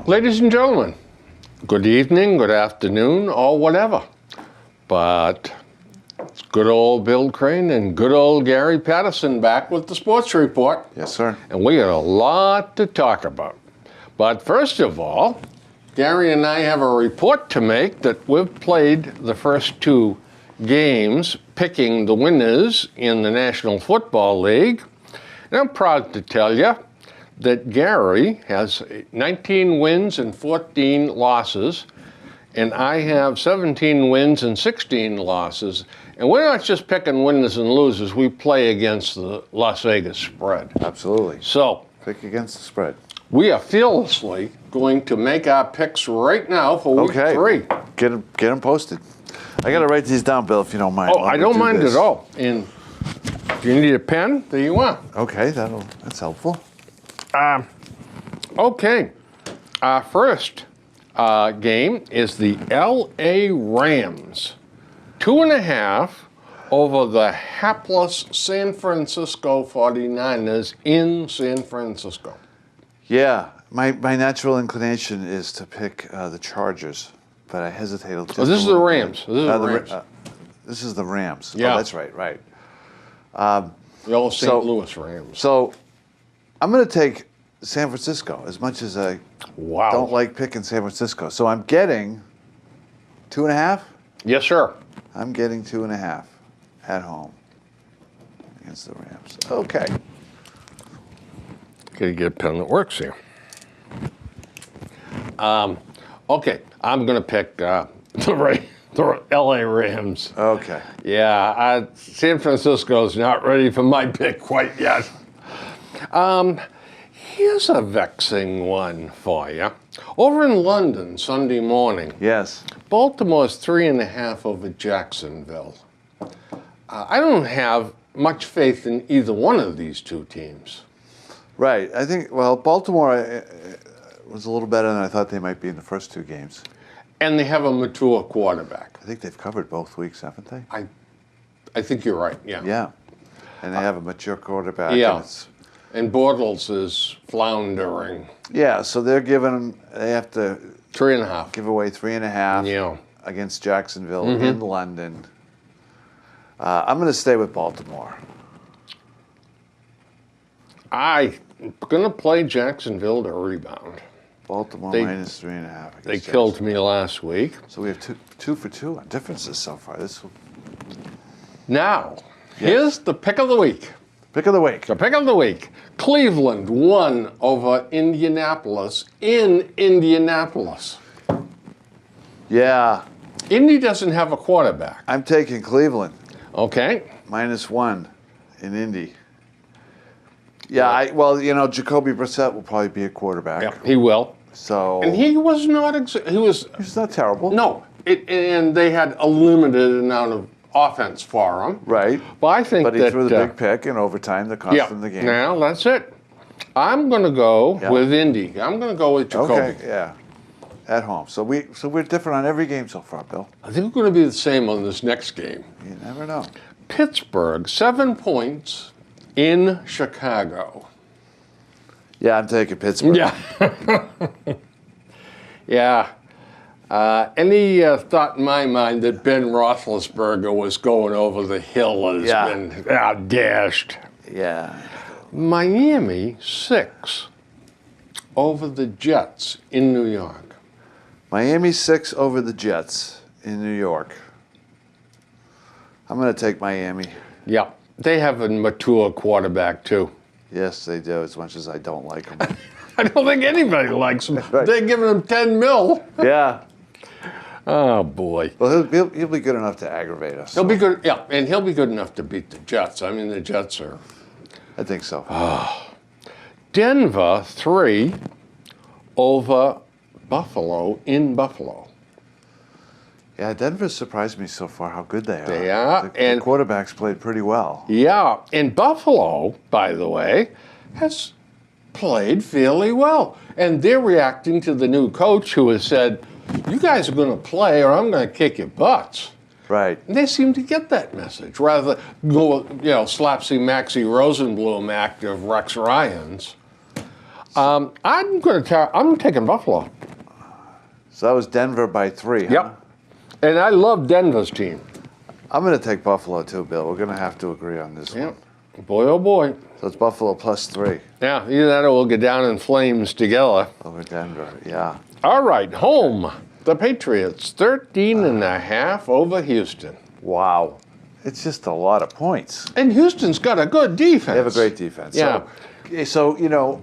Ladies and gentlemen, good evening, good afternoon, or whatever. But it's good old Bill Crane and good old Gary Patterson back with the Sports Report. Yes, sir. And we got a lot to talk about. But first of all, Gary and I have a report to make that we've played the first two games picking the winners in the National Football League. And I'm proud to tell you that Gary has 19 wins and 14 losses, and I have 17 wins and 16 losses. And we're not just picking winners and losers, we play against the Las Vegas spread. Absolutely. So, Pick against the spread. we are fearlessly going to make our picks right now for week three. Get them posted. I got to write these down, Bill, if you don't mind. Oh, I don't mind at all. And if you need a pen, there you are. Okay, that's helpful. Okay, our first game is the L.A. Rams. 2.5 over the hapless San Francisco 49ers in San Francisco. Yeah, my natural inclination is to pick the Chargers, but I hesitate. Oh, this is the Rams. This is the Rams. Yeah. Oh, that's right. The old St. Louis Rams. So I'm going to take San Francisco, as much as I don't like picking San Francisco. So I'm getting 2.5? Yes, sir. I'm getting 2.5 at home against the Rams. Okay. Gotta get a pen that works here. Okay, I'm gonna pick the LA Rams. Okay. Yeah, San Francisco's not ready for my pick quite yet. Here's a vexing one for you. Over in London, Sunday morning, Yes. Baltimore's 3.5 over Jacksonville. I don't have much faith in either one of these two teams. Right. I think, Baltimore was a little better than I thought they might be in the first two games. And they have a mature quarterback. I think they've covered both weeks, haven't they? I think you're right, yeah. Yeah. And they have a mature quarterback. Yeah. And And Bortles is floundering. yeah, so they have to 3.5. give away 3.5 Yeah. against Jacksonville in London. I'm going to stay with Baltimore. I'm going to play Jacksonville to rebound. Baltimore They- minus 3.5. They killed me last week. So we have two for two on differences so far. Now, here's the pick of the week. Pick of the week. The pick of the week. Cleveland won over Indianapolis in Indianapolis. Yeah, Indy doesn't have a quarterback. I'm taking Cleveland Okay. -1 in Indy. Yeah, Jacoby Brissett will probably be a quarterback. Yeah, he will. So And he was not. he's not terrible. No. And they had a limited amount of offense for him. Right. But I think But he that threw the big pick in overtime that cost him the game. Now that's it. I'm going to go Yeah. with Indy. I'm going to go with Jacoby. Okay, yeah. At home. So we're different on every game so far, Bill. I think we're going to be the same on this next game. You never know. Pittsburgh, 7 points in Chicago. Yeah, I'm taking Pittsburgh. Yeah. Yeah. Any thought in my mind that Ben Roethlisberger was going over the hill has been dashed. Yeah. Miami, 6 over the Jets in New York. Miami 6 over the Jets in New York. I'm going to take Miami. Yeah, they have a mature quarterback too. Yes, they do, as much as I don't like them. I don't think anybody likes him. Right. They're giving him $10 million. Yeah. Oh boy. Well, he'll be good enough to aggravate us. He'll be good. Yeah, and he'll be good enough to beat the Jets. I mean, the Jets are. I think so. Denver 3 over Buffalo in Buffalo. Yeah, Denver surprised me so far how good they are. They are, The and quarterbacks played pretty well. yeah, and Buffalo, by the way, has played fairly well. And they're reacting to the new coach who has said, you guys are going to play or I'm going to kick your butts. Right. And they seem to get that message rather than go, slapsy Maxie Rosenblum act of Rex Ryan's. I'm taking Buffalo. So that was Denver by 3. Huh? Yep. And I love Denver's team. I'm going to take Buffalo too, Bill. We're going to have to agree on this one. Boy, oh boy. So it's Buffalo plus 3 Yeah, either that or we'll get down in flames together. over Denver. Yeah. All right, home. The Patriots, 13.5 over Houston. Wow. It's just a lot of points. And Houston's got a good defense. They have a great defense. Yeah. So,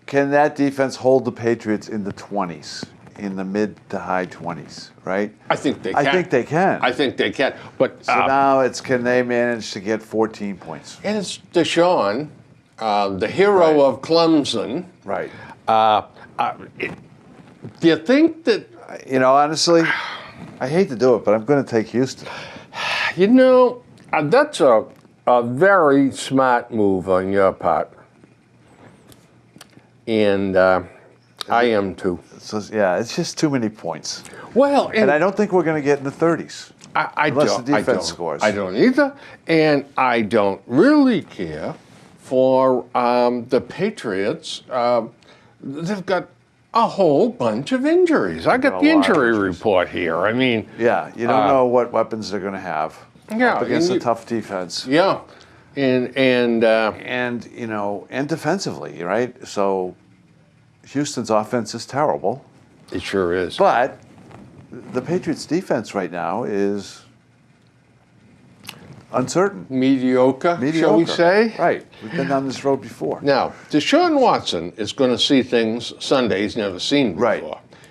can that defense hold the Patriots in the 20s, in the mid to high 20s, right? I think they can. I think they can. I think they can. But So now can they manage to get 14 points? and it's Deshaun, the hero Right. of Clemson. Right. Do you think that, Honestly, I hate to do it, but I'm going to take Houston. that's a very smart move on your part. And I am too. So, yeah, it's just too many points. Well, And I don't think we're going to get in the 30s. Unless don't, the defense I don't. scores. I don't either. And I don't really care for the Patriots. They've got a whole bunch of injuries. I got got the a lot of injury injuries. report here. I mean, Yeah, you don't know what weapons they're going to have Yeah, up against and a you- tough defense. yeah. And And defensively, right? So Houston's offense is terrible, it sure is. but the Patriots' defense right now is uncertain. Mediocre, shall we say? Right. We've been down this road before. Now, Deshaun Watson is going to see things Sunday he's never seen before. Right.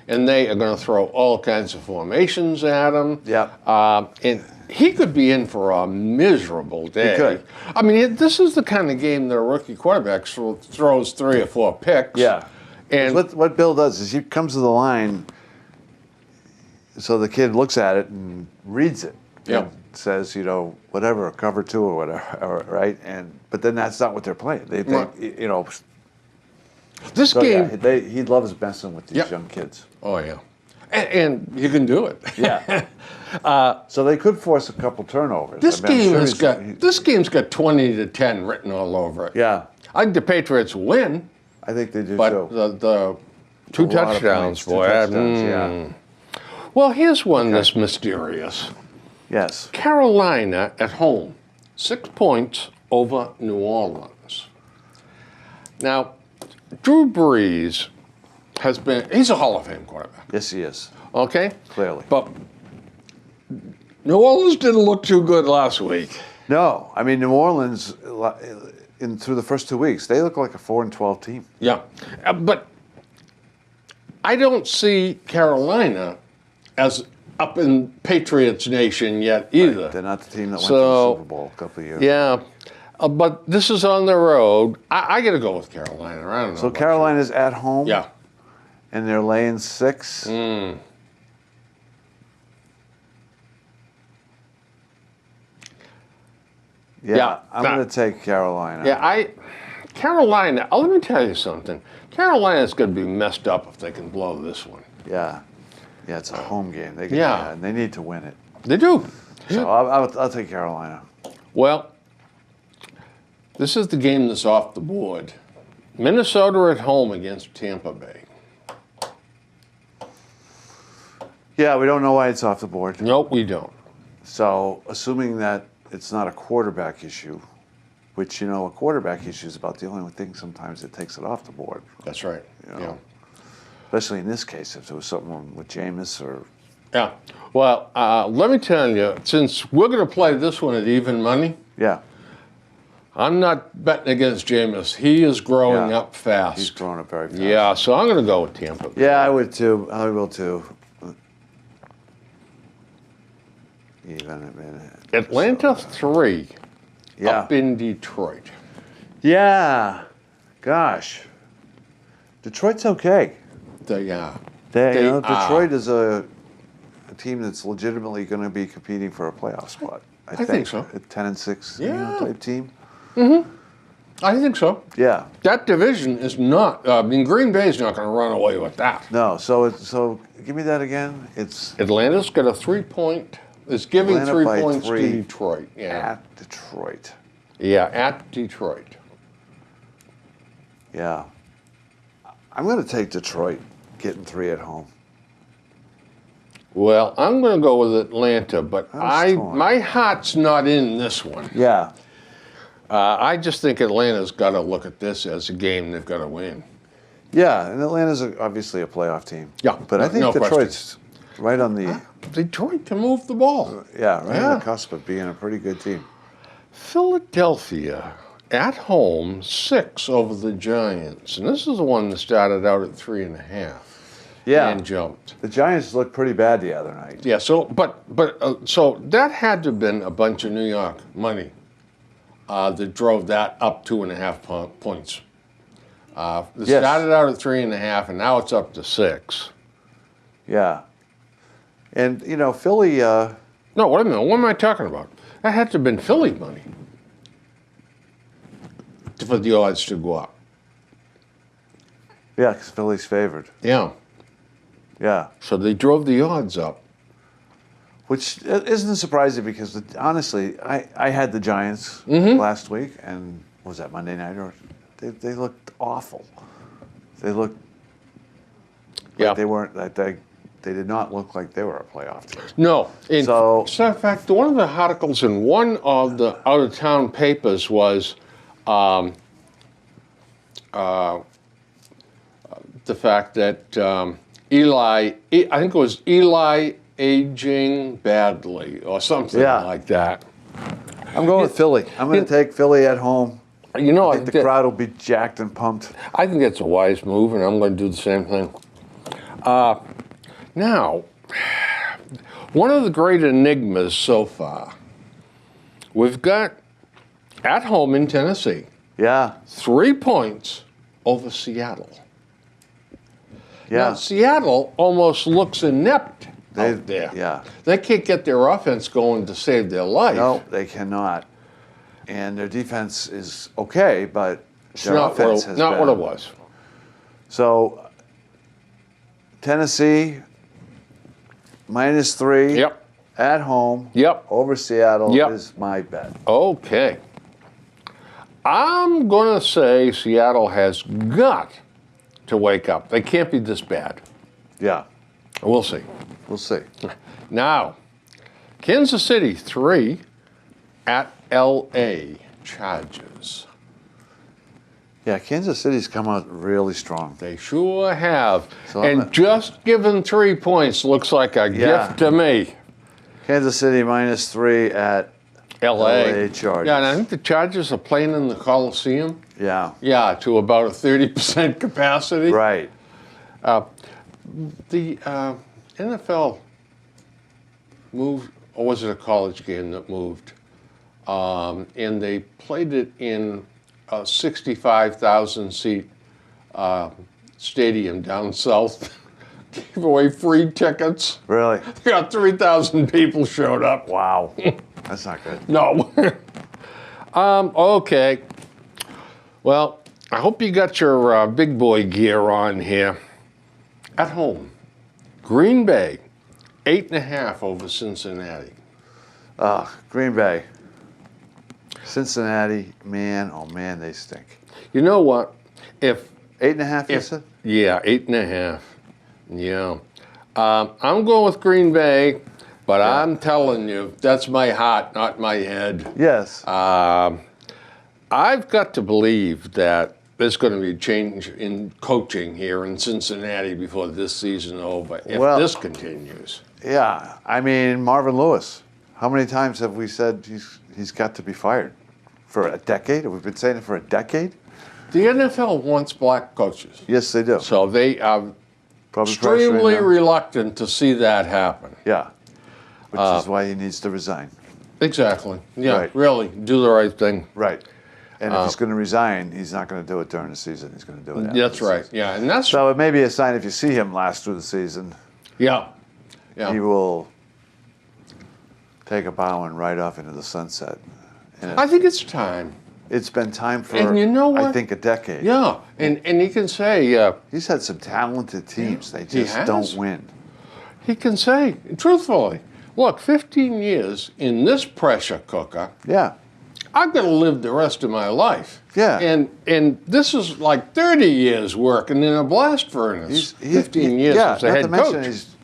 And they are going to throw all kinds of formations at him. Yep. And he could be in for a miserable day. He could. I mean, this is the kind of game that a rookie quarterback throws 3 or 4 picks. Yeah. And What Bill does is he comes to the line, so the kid looks at it and reads it. Yeah. And says, whatever, cover 2 or whatever, right? But then that's not what they're playing. They Right. this So game. yeah, he loves messing with these Yep. young kids. Oh, yeah. And you can do it. Yeah. So they could force a couple turnovers. This I mean, I'm game sure has he's- got this game's got 20-10 written all over it. Yeah, I think the Patriots win, I think they do but too. the 2 A lot of touchdowns, points, 2 boy. touchdowns, yeah. Well, here's one that's mysterious. Yes. Carolina at home, 6 points over New Orleans. Now, Drew Brees he's a Hall of Fame quarterback, Yes, he is. okay? Clearly. But New Orleans didn't look too good last week. No, I mean New Orleans through the first 2 weeks, they look like a 4-12 team. Yeah. But I don't see Carolina as up in Patriots Nation yet either. They're not the team that went to So, the Super Bowl a couple of years. Yeah. But this is on the road. I got to go with Carolina. I don't know. So about Carolina's at home. you. Yeah. And they're laying 6. Yeah, I'm nah. going to take Carolina. Yeah, Carolina, let me tell you something. Carolina's going to be messed up if they can blow this one. Yeah. Yeah, it's a home game. Yeah. And they need to win it. They do. So I'll take Carolina. Well, this is the game that's off the board. Minnesota at home against Tampa Bay. Yeah, we don't know why it's off the board. Nope, we don't. So assuming that it's not a quarterback issue, which, a quarterback issue is about the only thing sometimes that takes it off the board. That's right. Yeah. Especially in this case, if there was something with Jameis or... Yeah. Well, let me tell you, since we're going to play this one at even money, Yeah. I'm not betting against Jameis. He is growing Yeah. up fast. He's growing up very fast. Yeah, so I'm going to go with Tampa Bay. Yeah, I would too. I will too. Even a minute. Atlanta 3 Yeah. up in Detroit. Yeah. Gosh. Detroit's okay. They Detroit are. is a team that's legitimately going to be competing for a playoff spot. I think so. A 10-6 Yeah. type team. I think so. Yeah. That division is not. I mean, Green Bay's not going to run away with that. No. So give me that again. It's Atlanta's got a 3-point. It's giving Atlanta 3 by points 3 to Detroit. Yeah. at Detroit. Yeah, at Detroit. Yeah. I'm going to take Detroit getting 3 at home. Well, I'm going to go with Atlanta, but torn. my heart's not in this one. Yeah. I just think Atlanta's got to look at this as a game they've got to win. Yeah, and Atlanta's obviously a playoff team. Yeah, But I think no Detroit's right on the Detroit can move the ball. right on Yeah. the cusp of being a pretty good team. Philadelphia at home 6 over the Giants, and this is the one that started out at 3.5. Yeah. And jumped. The Giants looked pretty bad the other night. Yeah. So, so that had to have been a bunch of New York money that drove that up 2.5 points. It Yes. started out at 3.5, and now it's up to 6. Yeah. And Philly. No, wait a minute. What am I talking about? That had to have been Philly money for the odds to go up. Yeah, because Philly's favored. Yeah. Yeah. So they drove the odds up. Which isn't surprising because honestly, I had the Giants last week, and was that Monday night or they looked awful. They looked Yeah. like they weren't that they did not look like they were a playoff team. No. In So- fact, one of the articles in one of the out-of-town papers was the fact that I think it was Eli aging badly or something Yeah. like that. I'm going with Philly. I'm going to take Philly at home. You know, I think the crowd will be jacked and pumped. I think that's a wise move, and I'm going to do the same thing. Now, one of the great enigmas so far, we've got at home in Tennessee, Yeah. 3 points over Seattle. Yeah. Now, Seattle almost looks inept out there. Yeah. They can't get their offense going to save their life. No, they cannot. And their defense is okay, but it's their not, offense what, has not been. what it was. So, Tennessee, -3 Yep. at home Yep. over Seattle Yep. is my bet. Okay. I'm going to say Seattle has got to wake up. They can't be this bad. Yeah, We'll see. we'll see. Now, Kansas City 3 at LA Chargers. Yeah, Kansas City's come out really strong. They sure have. So I'm And not- just given 3 points looks like a Yeah. gift to me. Kansas City -3 at LA. Chargers. Yeah, and I think the Chargers are playing in the Coliseum. Yeah, Yeah, to about a 30% capacity. right. The NFL moved, or was it a college game that moved? And they played it in a 65,000 seat stadium down south. Gave away free tickets. Really? Got 3,000 people showed up. Wow. That's not good. No. Okay. Well, I hope you got your big boy gear on here. At home, Green Bay, 8.5 over Cincinnati. Green Bay. Cincinnati, man, oh man, they stink. You know what? If 8.5, you said? yeah, 8.5. Yeah. I'm going with Green Bay, but I'm telling you, that's my heart, not my head. Yes. I've got to believe that there's going to be a change in coaching here in Cincinnati before this season is over, if Well- this continues. Yeah, I mean, Marvin Lewis. How many times have we said he's got to be fired? For a decade? Have we been saying it for a decade? The NFL wants black coaches, Yes, they do. so they are Probably extremely pressuring them. reluctant to see that happen. Yeah, which is why he needs to resign. Exactly. Yeah, Right. really, do the right thing. Right. And if he's going to resign, he's not going to do it during the season. He's going to do it after That's the right. season. Yeah, and that's So it may be a sign if you see him last through the season, yeah, he yeah. will take a bow and ride off into the sunset. And I think it's time. it's been time for, And you know I what? think, a decade. Yeah, and he can say, He's had some talented teams. They he just has. don't win. he can say, truthfully, look, 15 years in this pressure cooker, Yeah. I'm going to live the rest of my life. Yeah. And this is like 30 years working in a blast furnace. 15 years yeah, as a not head to mention coach. he's,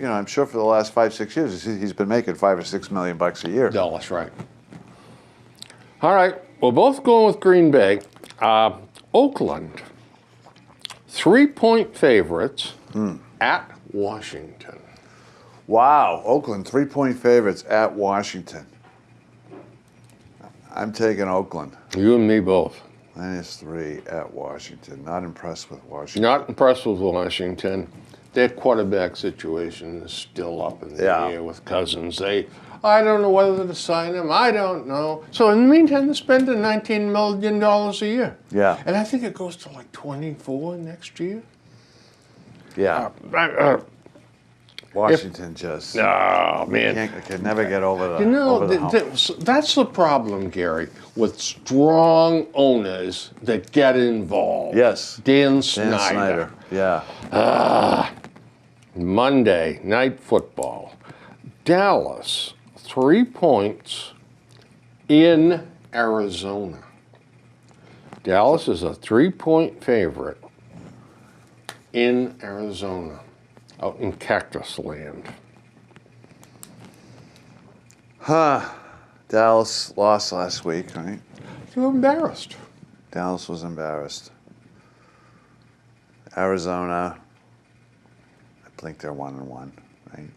I'm sure for the last 5-6 years he's been making $5 or $6 million a year. Dallas, right. All right, we're both going with Green Bay. Oakland, 3-point favorites at Washington. Wow, Oakland 3-point favorites at Washington. I'm taking Oakland. You and me both. -3 at Washington. Not impressed with Washington. Not impressed with Washington. Their quarterback situation is still up in the Yeah. air with Cousins. I don't know whether to sign him. I don't know. So in the meantime, they're spending $19 million a year. Yeah. And I think it goes to like 24 next year. Yeah. Washington just Oh, man. can never get over the, You know, over the hump. that's the problem, Gary, with strong owners that get involved. Yes. Dan Dan Snyder. Yeah. Monday Night Football. Dallas, 3 points in Arizona. Dallas is a 3-point favorite in Arizona, out in Cactus Land. Dallas lost last week, right? You're embarrassed. Dallas was embarrassed. Arizona, I think they're 1-1, right?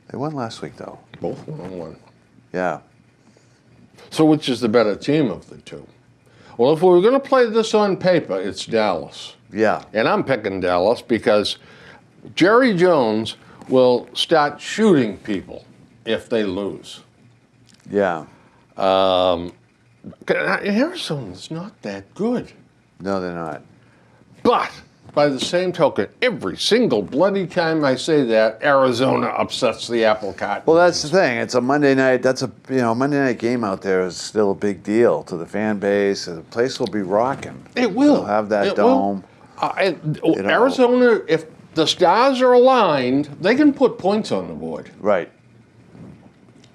They won last week, though. Both 1-1. Yeah. So which is the better team of the two? Well, if we were going to play this on paper, it's Dallas. Yeah. And I'm picking Dallas because Jerry Jones will start shooting people if they lose. Yeah. Arizona's not that good. No, they're not. But by the same token, every single bloody time I say that, Arizona upsets the apple cart. Well, that's the thing. It's a Monday night. That's a Monday night game out there is still a big deal to the fan base. The place will be rocking. It will. They'll have that It dome. will. Arizona, if the stars are aligned, they can put points on the board. Right.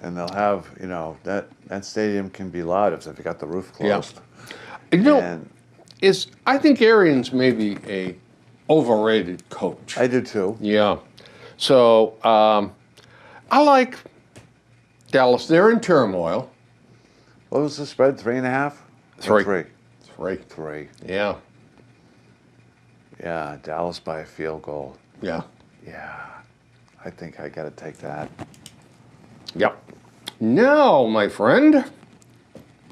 And they'll have, that stadium can be loud if they've got the roof closed. And I think Arians may be a overrated coach. I do too. Yeah. So I like Dallas. They're in turmoil. What was the spread? 3.5? Three. Or 3. Yeah. Yeah, Dallas by a field goal. Yeah. Yeah, I think I got to take that. Yep. Now, my friend,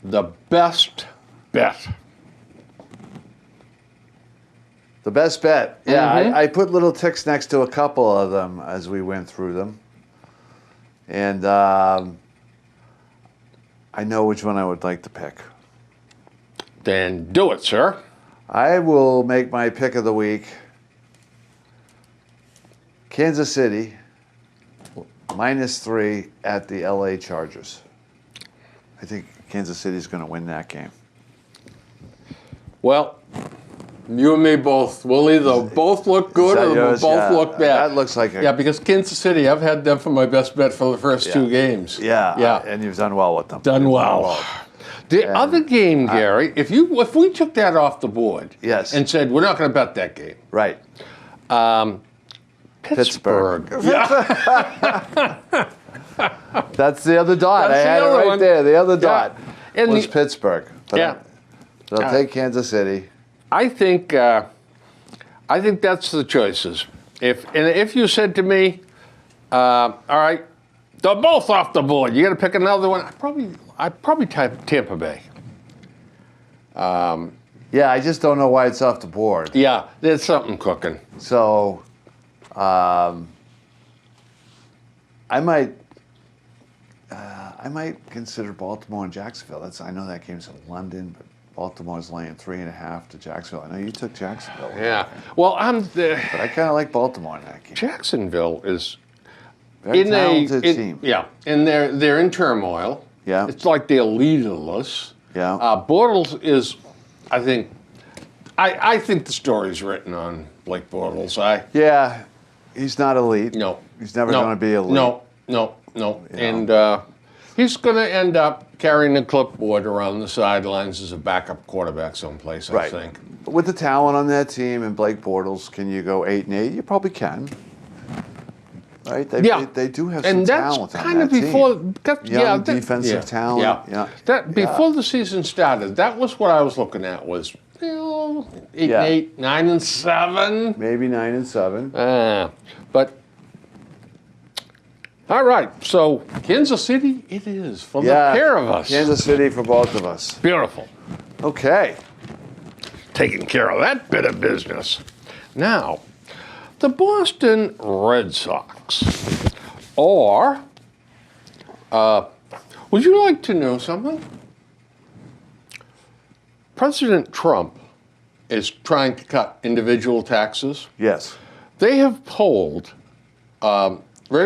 the best bet. The best bet. Yeah, Mhm. I put little ticks next to a couple of them as we went through them. And I know which one I would like to pick. Then do it, sir. I will make my pick of the week. Kansas City, -3 at the LA Chargers. I think Kansas City is going to win that game. Well, you and me both. We'll either both look good that or we'll yours? both Yeah. look bad. That looks like a- Yeah, because Kansas City, I've had them for my best bet for the first two games. Yeah, and you've done well with them. Done You've well. The other game, Gary, if we took that off the board Yes. and said we're not going to bet that game, Right. Pittsburgh. Yeah. That's the other dot. That's I the had it other right one. there. The other dot And was the- Pittsburgh. But Yeah. I'll take Kansas City. I think that's the choices. If you said to me, all right, they're both off the board. You got to pick another one. I'd probably type Tampa Bay. Yeah, I just don't know why it's off the board. Yeah, there's something cooking. So, I might consider Baltimore and Jacksonville. I know that game's in London, but Baltimore's laying 3.5 to Jacksonville. I know you took Jacksonville. Yeah. Well, But I kind of like Baltimore in that game. Jacksonville is Very talented team. Yeah, and they're in turmoil. Yeah. It's like they're leaderless. Yeah. Bortles is, I think, I think the story's written on Blake Bortles. Yeah, he's not elite. No. He's never going to be elite. No. And he's going to end up carrying a clipboard around the sidelines as a backup quarterback someplace, I think. But with the talent on that team and Blake Bortles, can you go 8-8? You probably can. Right? They do have some talent on kind of that before, team. that, Young defensive talent. Yeah. That before the season started, that was what I was looking at. Was 8-8, 9-7, maybe 9-7. but all right. So Kansas City, it is for the pair of us. Kansas City for both of us. Beautiful. Okay. Taking care of that bit of business. Now, the Boston Red Sox, or would you like to know something? President Trump is trying to cut individual taxes. Yes. They have polled right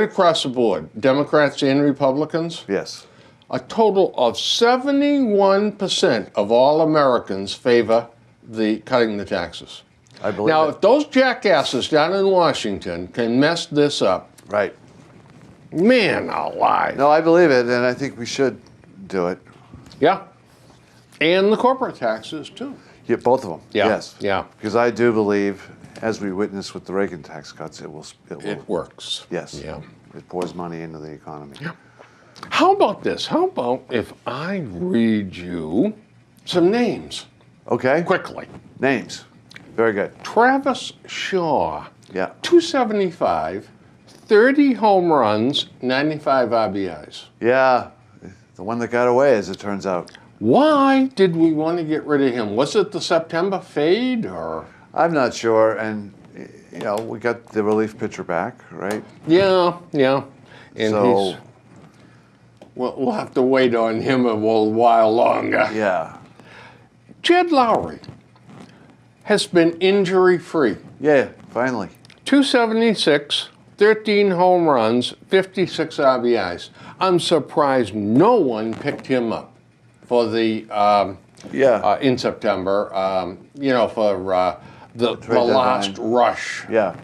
across the board, Democrats and Republicans. Yes. A total of 71% of all Americans favor cutting the taxes. I believe Now, it. if those jackasses down in Washington can mess this up, Right. man alive. No, I believe it, and I think we should do it. Yeah. And the corporate taxes, too. Yeah, both of them. Yeah. Yes. Yeah. Because I do believe, as we witnessed with the Reagan tax cuts, it will. It works. Yes. Yeah. It pours money into the economy. Yeah. How about this? How about if I read you some names Okay. quickly? Names. Very good. Travis Shaw, Yeah. 275, 30 home runs, 95 RBIs. Yeah. The one that got away, as it turns out. Why did we want to get rid of him? Was it the September fade or? I'm not sure, and we got the relief pitcher back, right? Yeah. And So- we'll have to wait on him a little while longer. Yeah. Jed Lowry has been injury-free. Yeah. Finally. 276, 13 home runs, 56 RBIs. I'm surprised no one picked him up for the in September. For the last deadline. rush. Yeah.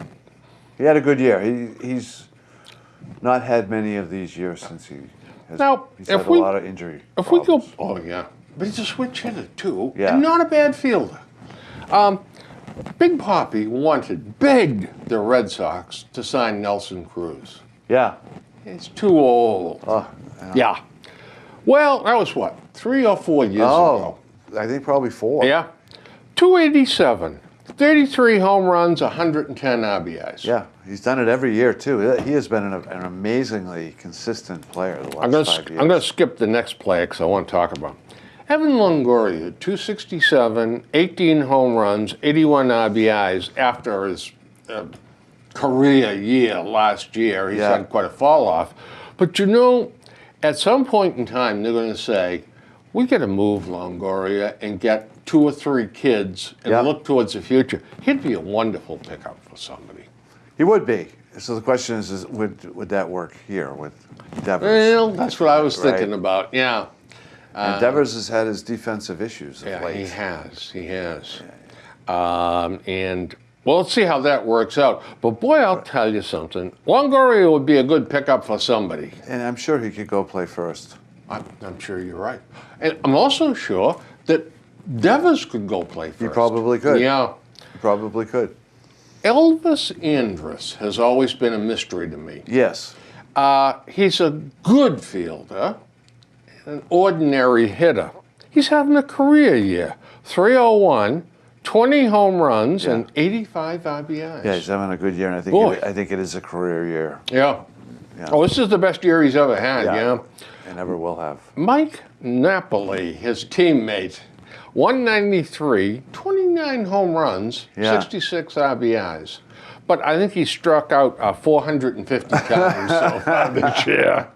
He had a good year. He's not had many of these years since he has. Now, he's if had a we- lot of injury. If we go, problems. but he's a switch hitter too, Yeah. and not a bad fielder. Big Papi begged the Red Sox to sign Nelson Cruz. Yeah. He's too old. Yeah. Well, that was what, 3 or 4 years ago. I think probably 4. Yeah. 287, 33 home runs, 110 RBIs. Yeah, he's done it every year too. He has been an amazingly consistent player the last 5 years. I'm going to skip the next play because I want to talk about him. Evan Longoria, 267, 18 home runs, 81 RBIs after his career year last year. He's had quite a fall off. But at some point in time, they're going to say, we got to move Longoria and get 2 or 3 kids and look towards the future. He'd be a wonderful pickup for somebody. He would be. So the question is would that work here with Devers? Well, that's what I was thinking about, yeah. And Devers has had his defensive issues of Yeah, late. he has. And well, let's see how that works out. But boy, I'll tell you something. Longoria would be a good pickup for somebody. And I'm sure he could go play first. I'm sure you're right. And I'm also sure that Devers could go play first. He probably could. Yeah. He probably could. Elvis Andrus has always been a mystery to me. Yes. He's a good fielder, an ordinary hitter. He's having a career year. 301, 20 home runs, and 85 RBIs. Yeah, he's having a good year, and I think it is a career year. Yeah. Oh, this is the best year he's ever had, yeah. And ever will have. Mike Napoli, his teammate, 193, 29 home runs, 66 RBIs. But I think he struck out 450 times so far this year.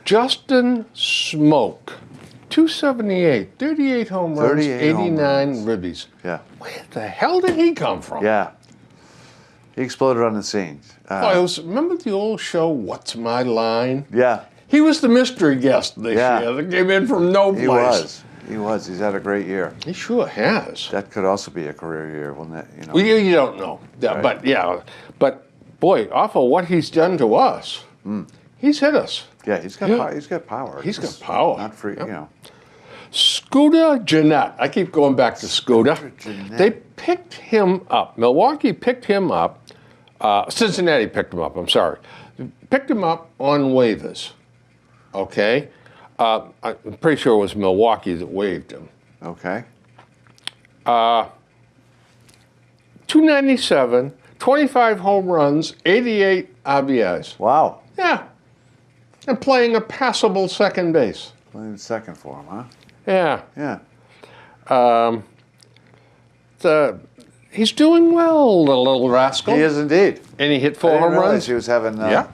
Justin Smoke, 278, 38 home runs, 89 ribbies. Yeah. Where the hell did he come from? Yeah. He exploded on the scene. Remember the old show, What's My Line? Yeah, He was the mystery guest this year that came in from no place. he was. He was. He's had a great year. He sure has. That could also be a career year, wouldn't it? Well, you don't know. Yeah, Right. But boy, off of what he's done to us, he's hit us. Yeah, he's got Yeah. power. He's got power. He's got power. Not free, Yep. you know. Scooter Gennett. I keep going back to Scooter. Gennett. They picked him up. Milwaukee picked him up. Cincinnati picked him up. I'm sorry. Picked him up on waivers. Okay. I'm pretty sure it was Milwaukee that waived him. Okay. 297, 25 home runs, 88 RBIs. Wow. Yeah. And playing a passable second base. Playing second for him, huh? Yeah. Yeah. He's doing well, the little rascal. He is indeed. And he hit I four didn't home realize runs. he was having Yeah.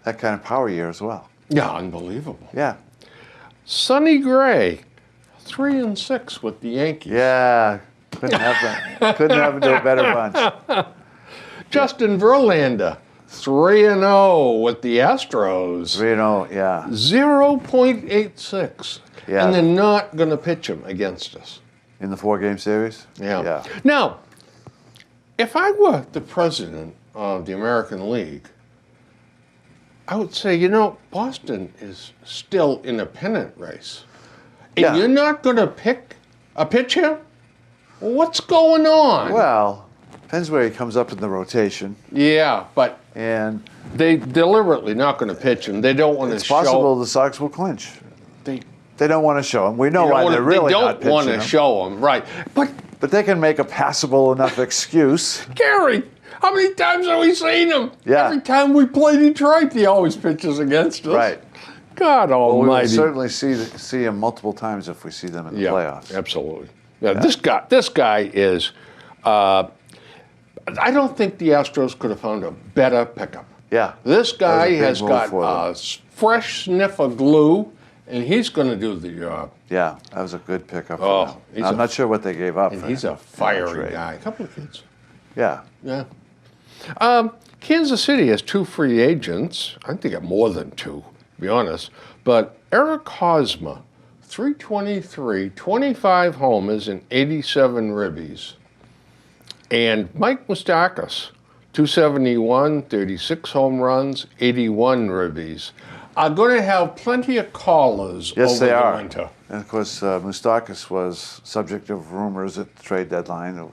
that kind of power year as well. Yeah, unbelievable. Yeah. Sonny Gray, 3-6 with the Yankees. Yeah. Couldn't have to a better bunch. Justin Verlander, 3-0 with the Astros. 3-0, yeah. 0.86. Yeah. And they're not going to pitch him against us. In the 4-game series? Yeah. Now, if I were the president of the American League, I would say, Boston is still in a pennant race. And Yeah. you're not going to pick a pitcher? What's going on? Well, depends where he comes up in the rotation. Yeah, but And they deliberately not going to pitch him. They don't want to it's show. possible the Sox will clinch. They They don't want to show him. We know don't why wanna- they're really they not don't pitching want to him. show him, right? But But they can make a passable enough excuse. Gary, how many times have we seen him? Yeah. Every time we play Detroit, he always pitches against us. Right. God Well, we will Almighty. certainly see him multiple times if we see them in the playoffs. Absolutely. Yeah, This guy is. I don't think the Astros could have found a better pickup. Yeah. This That guy was a big has move got for them. a fresh sniff of glue, and he's going to do the job. Yeah, that was a good pickup for Oh, them. he's I'm a- not sure what they gave up And for he's him a in that fiery trade. guy. A couple of kids. Yeah. Yeah. Kansas City has 2 free agents. I think they got more than 2, to be honest. But Eric Hosmer, 323, 25 homers, and 87 ribbies. And Mike Moustakas, 271, 36 home runs, 81 ribbies. Are going to have plenty of callers Yes, over they the are. winter. And of course, Moustakas was subject of rumors at the trade deadline.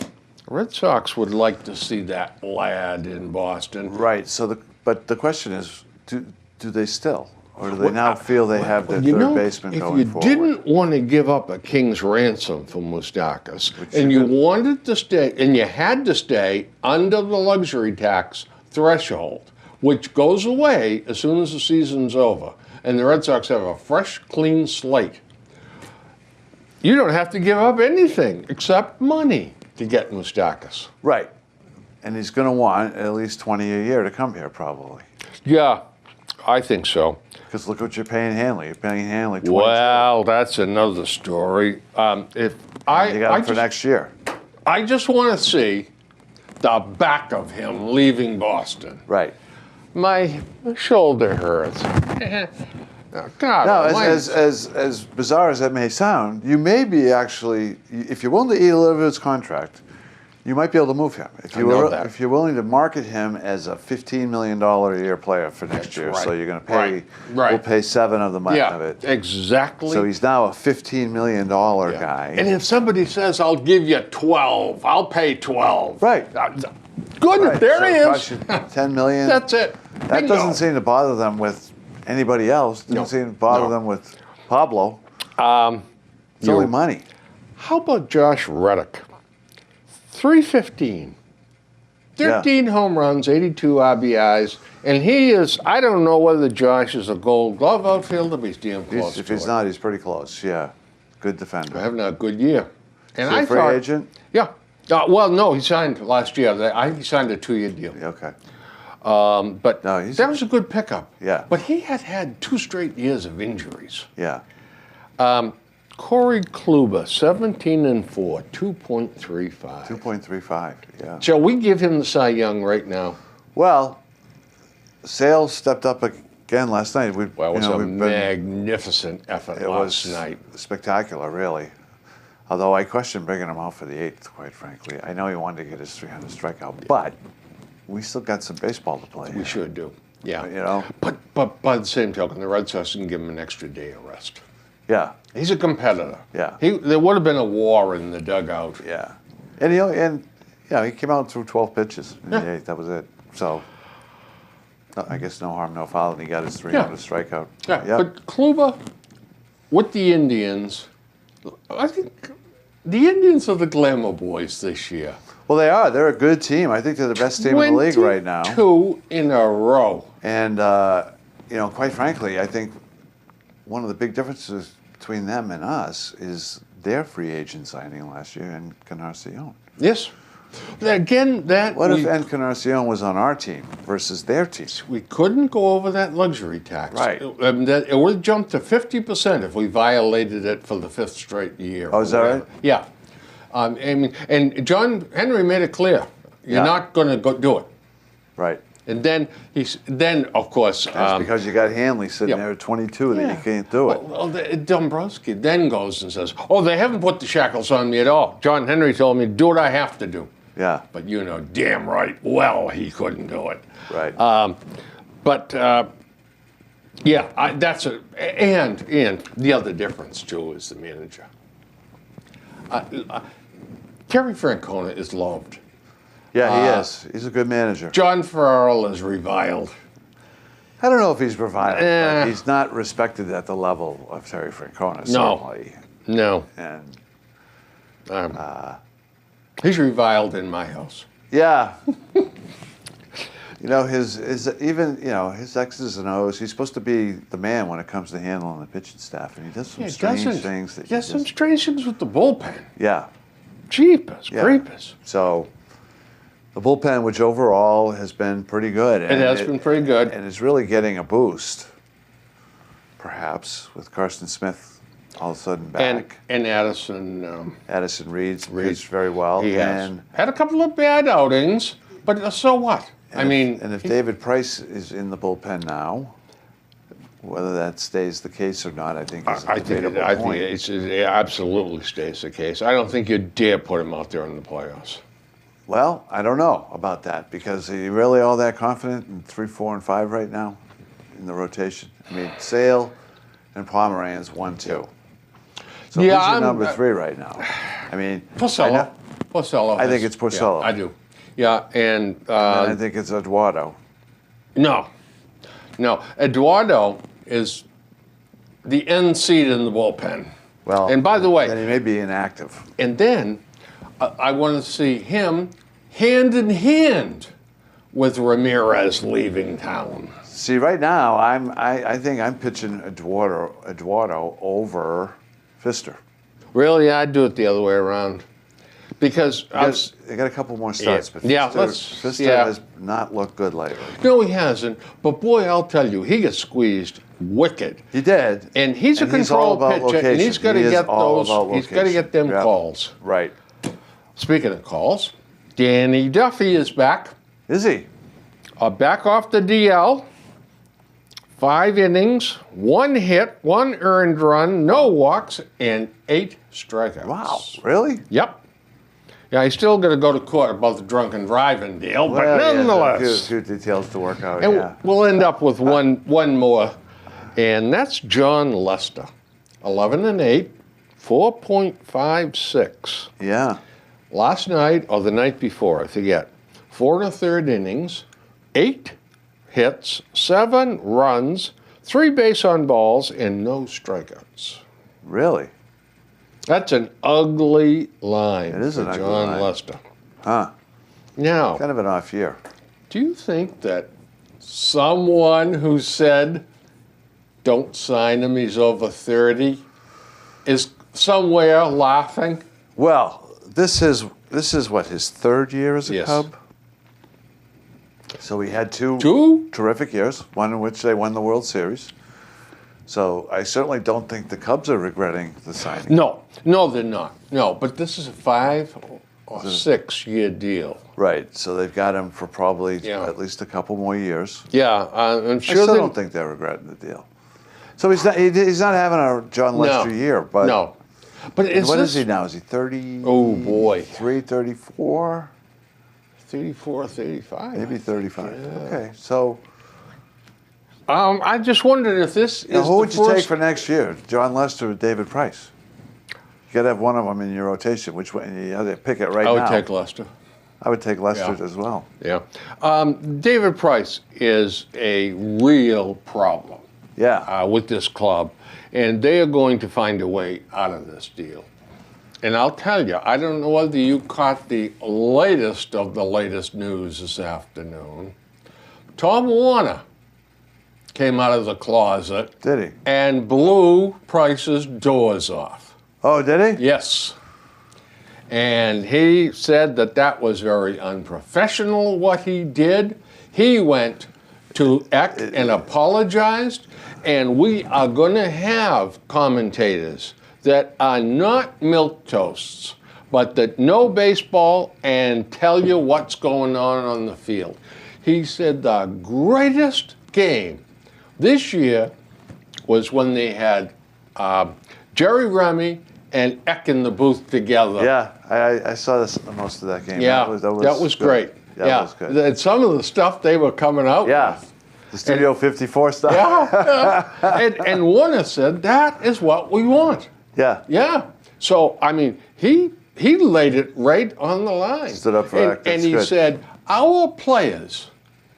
Red Sox would like to see that lad in Boston. Right. But the question is, do they still, or do they now feel they have their You third know, baseman if going you forward? didn't want to give up a king's ransom for Moustakas, and you you could- wanted to stay, and you had to stay under the luxury tax threshold, which goes away as soon as the season's over, and the Red Sox have a fresh, clean slate, you don't have to give up anything except money to get Moustakas. Right. And he's going to want at least 20 a year to come here, probably. Yeah, I think so. Because look what you're paying Hanley. You're paying Hanley 20. Well, that's another story. If I, You got I him for just- next year. I just want to see the back of him leaving Boston. Right. My shoulder hurts. Oh, God, Now, almighty. as bizarre as that may sound, you may be actually, if you're willing to eat a little bit of his contract, you might be able to move him. If you're willing to market him as a $15 million a year player for next That's year, right. so you're going to pay, Right. we'll pay 7 of the money of yeah, it. exactly. So he's now a $15 million Yeah. guy. And if somebody says, "I'll give you 12," I'll pay 12. Right. Good. Right, There so he it is. costs you 10 million. That's it. That Bingo. doesn't seem to bother them with anybody else. Doesn't No. seem to bother No. them with Pablo. It's only money. How about Josh Reddick? 315. 13 home runs, 82 RBIs, and he is, I don't know whether Josh is a gold glove outfielder, but he's damn close If to he's it. not, he's pretty close. Yeah. Good defender. Having a good year. And Is he I a free thought, agent? Yeah. Well, no, he signed last year. He signed a 2-year deal. Okay. But No, he's- that was a good pickup. Yeah. But he had 2 straight years of injuries. Yeah. Corey Kluber, 17-4, 2.35. 2.35. Yeah. Shall we give him the Cy Young right now? Well, Sales stepped up again last night. Well, it was a magnificent effort last night. Spectacular, really. Although I question bringing him out for the 8th, quite frankly. I know he wanted to get his 300 strikeout, but we still got some baseball to play. We sure do. Yeah. You know? But by the same token, the Red Sox can give him an extra day of rest. Yeah. He's a competitor. Yeah. There would have been a war in the dugout. Yeah. And he came out and threw 12 pitches in the 8th. That was it. So I guess no harm, no foul, and he got his 300 strikeout. Yeah. Yep. But Kluber, with the Indians, I think the Indians are the glamour boys this year. Well, they are. They're a good team. I think they're the best team in the league right now. 2 in a row. And, quite frankly, I think one of the big differences between them and us is their free agent signing last year, and Encarnacion. Yes. Again, What if Encarnacion was on our team versus their team? We couldn't go over that luxury tax. Right. It would have jumped to 50% if we violated it for the 5th straight year. Oh, is that right? Yeah. And John Henry made it clear, you're not going to go do it. Right. And then of course, that's because you got Hanley sitting there at 22 that you can't do it. Well, Dombrowski then goes and says, "Oh, they haven't put the shackles on me at all. John Henry told me do what I have to do." Yeah. But you know damn right well he couldn't do it. Right. That's it. And the other difference too is the manager. Terry Francona is loved. Yeah, he is. He's a good manager. John Farrell is reviled. I don't know if he's reviled, but he's not respected at the level of Terry Francona, certainly. No. And he's reviled in my house. Yeah. his X's and O's. He's supposed to be the man when it comes to handling the pitching staff, and he does some strange things. Some strange things with the bullpen. Yeah. Jeepers, creepers. So the bullpen, which overall has been pretty good. It has been pretty good. And is really getting a boost, perhaps, with Carson Smith all of a sudden back. And Addison. Addison Reed's pitched very well. He has. Had a couple of bad outings, but so what? And if David Price is in the bullpen now, whether that stays the case or not, I think is a debatable point. I think it absolutely stays the case. I don't think you dare put him out there in the playoffs. Well, I don't know about that, because are you really all that confident in 3, 4, and 5 right now in the rotation? I mean, Sale and Pomeranz 1, 2. So who's your number 3 right now? I mean, Porcello. I think it's Porcello. Yeah, I do. Yeah, and I think it's Eduardo. No. Eduardo is the end seed in the bullpen. Well, and by the way, then he may be inactive. And then I want to see him hand in hand with Ramirez leaving town. See, right now I think I'm pitching Eduardo over Fister. Really, I'd do it the other way around. Because they got a couple more starts, but Fister has not looked good lately. No, he hasn't. But boy, I'll tell you, he gets squeezed wicked. He did. And he's a control pitcher, and he's got to get those. He's got to get them calls. Right. Speaking of calls, Danny Duffy is back. Is he? Back off the DL. 5 innings, 1 hit, 1 earned run, no walks, and 8 strikeouts. Wow, really? Yep. Yeah, he's still going to go to court about the drunken driving deal, but nonetheless. A few details to work out, and we'll end up with one more, and that's John Lester. 11-8, 4.56. Yeah. Last night, or the night before, I forget, 4 1/3 innings, 8 hits, 7 runs, 3 base on balls, and no strikeouts. Really? That's an ugly line for John Lester. Huh. Now, kind of an off year. Do you think that someone who said, don't sign him, he's over 30, is somewhere laughing? Well, this is what, his 3rd year as a Cub? So he had two terrific years, one in which they won the World Series. So I certainly don't think the Cubs are regretting the signing. No, they're not. No, but this is a 5 or 6 year deal. Right. So they've got him for probably at least a couple more years. Yeah, I'm sure. I still don't think they're regretting the deal. So he's not having a John Lester year, but no. But what is he now? Is he 30? Oh boy, 34, 34, 35. maybe 35. Yeah. Okay, so. I just wondered if this is who would you take for next year, John Lester or David Price? You got to have one of them in your rotation. Which one? You have to pick it right now. I would take Lester. I would take Lester as well. Yeah. David Price is a real problem. Yeah. With this club, and they are going to find a way out of this deal. And I'll tell you, I don't know whether you caught the latest of the latest news this afternoon. Tom Warner came out of the closet. Did he? And blew Price's doors off. Oh, did he? Yes. And he said that was very unprofessional what he did. He went to Eck and apologized. And we are going to have commentators that are not milquetoasts, but that know baseball and tell you what's going on the field. He said the greatest game this year was when they had Jerry Remy and Eck in the booth together. Yeah, I saw most of that game. Yeah, that was great. Yeah, that was good. And some of the stuff they were coming out with. The Studio 54 stuff. Yeah. And Warner said, that is what we want. Yeah. Yeah. So, I mean, he laid it right on the line. Stood up for Eck. And he said, our players,